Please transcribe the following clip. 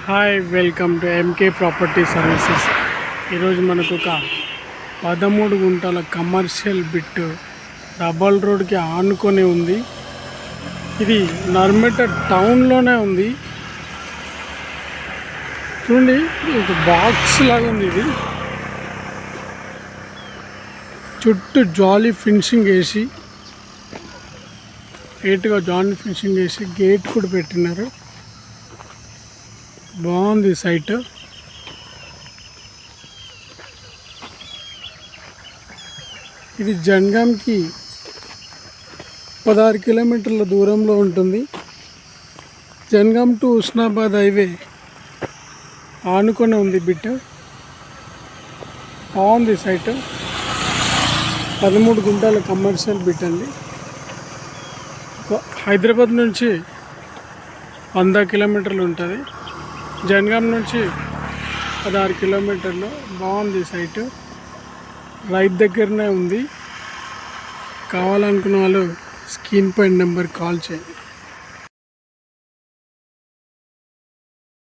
Hi, welcome to MK property services. ఈరోజు మనకు ఒక 13 గుంటల కమర్షియల్ బిట్ డబల్ రోడ్కి ఆనుకొని ఉంది. ఇది నర్మేట టౌన్లోనే ఉంది. చూడండి, ఒక బాక్స్ లాగా ఉంది. ఇది చుట్టూ జాలీ ఫినిషింగ్ వేసి గేట్ కూడా పెట్టినారు. బాగుంది సైట్. ఇది జనగాంకి 16 కిలోమీటర్ల దూరంలో ఉంటుంది. జనగాం టు హుస్నాబాద్ హైవే ఆనుకొని ఉంది బిట్. బాగుంది సైట్. 13 గుంటల కమర్షియల్ బిట్ అండి. హైదరాబాద్ నుంచి 100 కిలోమీటర్లు ఉంటుంది. జనగాం నుంచి 16 కిలోమీటర్లు. బాగుంది సైటు. రైతు దగ్గరనే ఉంది. కావాలనుకున్న వాళ్ళు స్క్రీన్ పై నెంబర్ కాల్ చేయండి.